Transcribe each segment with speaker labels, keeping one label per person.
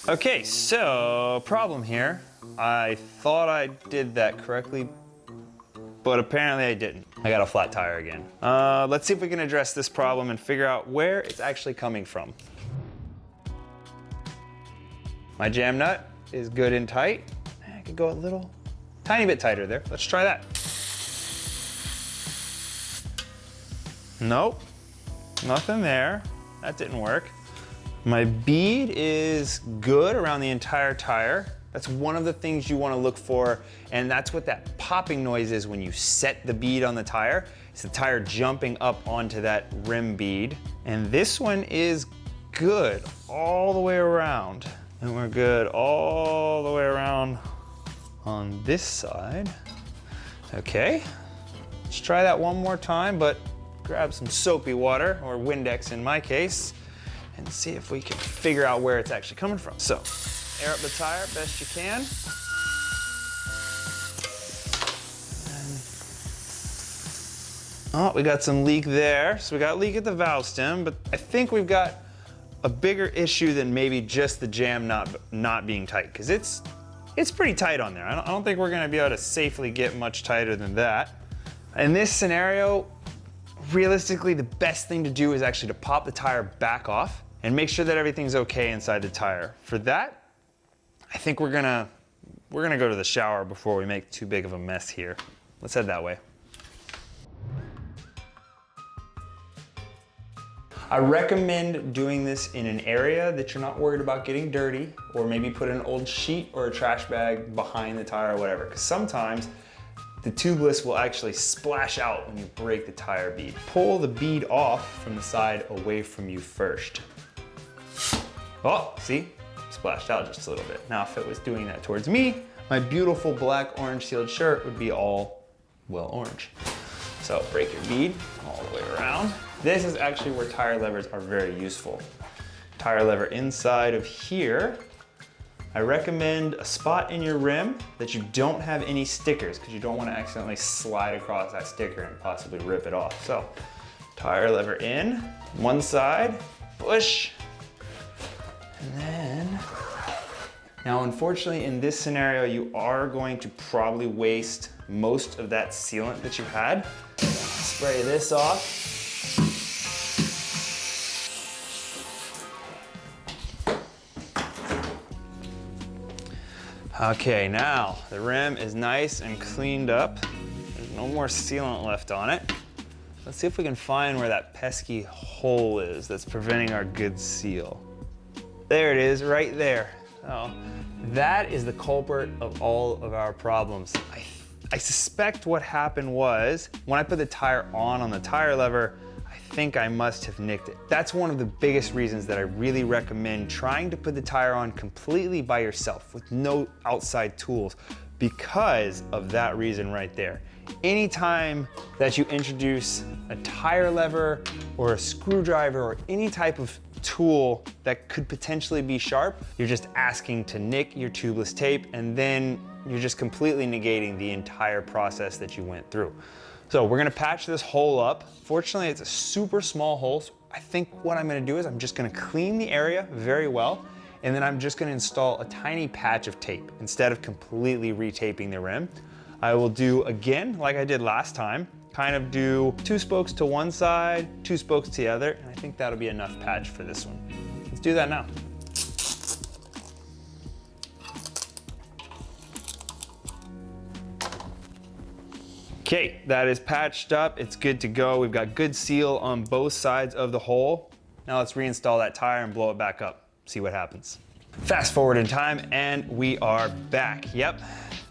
Speaker 1: Okay, so problem here. I thought I did that correctly, but apparently I didn't. I got a flat tire again. Let's see if we can address this problem and figure out where it's actually coming from. My jam nut is good and tight. I could go a little, tiny bit tighter there. Let's try that. Nope, nothing there. That didn't work. My bead is good around the entire tire. That's one of the things you want to look for, and that's what that popping noise is when you set the bead on the tire. It's the tire jumping up onto that rim bead. And this one is good all the way around. And we're good all the way around on this side. Okay, let's try that one more time, but grab some soapy water, or Windex in my case, and see if we can figure out where it's actually coming from. So, air up the tire best you can. Oh, we got some leak there. So we got leak at the valve stem, but I think we've got a bigger issue than maybe just the jam not being tight, because it's pretty tight on there. I don't think we're gonna be able to safely get much tighter than that. In this scenario, realistically, the best thing to do is actually to pop the tire back off and make sure that everything's okay inside the tire. For that, I think we're gonna go to the shower before we make too big of a mess here. Let's head that way. I recommend doing this in an area that you're not worried about getting dirty, or maybe put an old sheet or a trash bag behind the tire or whatever, because sometimes the tubeless will actually splash out when you break the tire bead. Pull the bead off from the side away from you first. Oh, see? Splashed out just a little bit. Now, if it was doing that towards me, my beautiful black orange sealed shirt would be all, well, orange. So break your bead all the way around. This is actually where tire levers are very useful. Tire lever inside of here. I recommend a spot in your rim that you don't have any stickers, because you don't want to accidentally slide across that sticker and possibly rip it off. So, tire lever in, one side, push, and then, now unfortunately in this scenario you are going to probably waste most of that sealant that you had. Spray this off. Okay, now the rim is nice and cleaned up. There's no more sealant left on it. Let's see if we can find where that pesky hole is that's preventing our good seal. There it is, right there. Oh, that is the culprit of all of our problems. I suspect what happened was, when I put the tire on the tire lever, I think I must have nicked it. That's one of the biggest reasons that I really recommend trying to put the tire on completely by yourself with no outside tools, because of that reason right there. Anytime that you introduce a tire lever or a screwdriver or any type of tool that could potentially be sharp, you're just asking to nick your tubeless tape, and then you're just completely negating the entire process that you went through. So we're gonna patch this hole up. Fortunately, it's a super small hole. So I think what I'm gonna do is I'm just gonna clean the area very well, and then I'm just gonna install a tiny patch of tape instead of completely retaping the rim. I will do, again, like I did last time, kind of do 2 spokes to one side, 2 spokes to the other, and I think that'll be enough patch for this one. Let's do that now. Okay, that is patched up. It's good to go. We've got good seal on both sides of the hole. Now let's reinstall that tire and blow it back up. See what happens. Fast forward in time and we are back. Yep,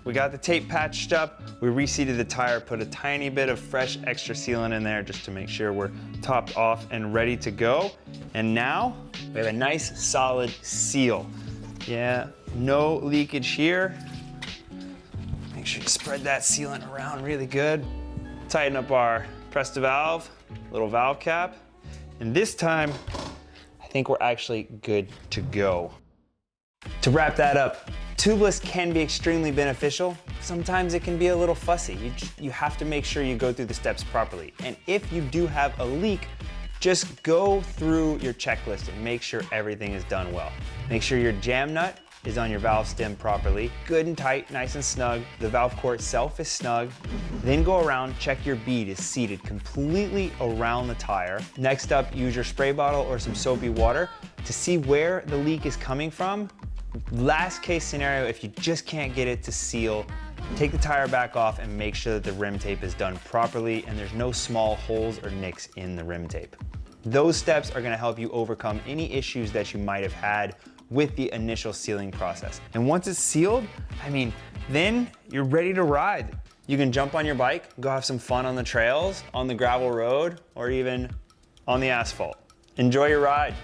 Speaker 1: we got the tape patched up. We reseated the tire, put a tiny bit of fresh extra sealant in there just to make sure we're topped off and ready to go. And now we have a nice solid seal. Yeah, no leakage here. Make sure you spread that sealant around really good. Tighten up our press to valve, little valve cap. And this time, I think we're actually good to go. To wrap that up, tubeless can be extremely beneficial. Sometimes it can be a little fussy. You have to make sure you go through the steps properly. And if you do have a leak, Just go through your checklist and make sure everything is done well. Make sure your jam nut is on your valve stem properly, good and tight, nice and snug. The valve core itself is snug. Then go around, check your bead is seated completely around the tire. Next up, use your spray bottle or some soapy water to see where the leak is coming from. Last case scenario, if you just can't get it to seal, take the tire back off and make sure that the rim tape is done properly and there's no small holes or nicks in the rim tape. Those steps are gonna help you overcome any issues that you might have had with the initial sealing process. And once it's sealed, then you're ready to ride. You can jump on your bike, go have some fun on the trails, on the gravel road, or even on the asphalt. Enjoy your ride.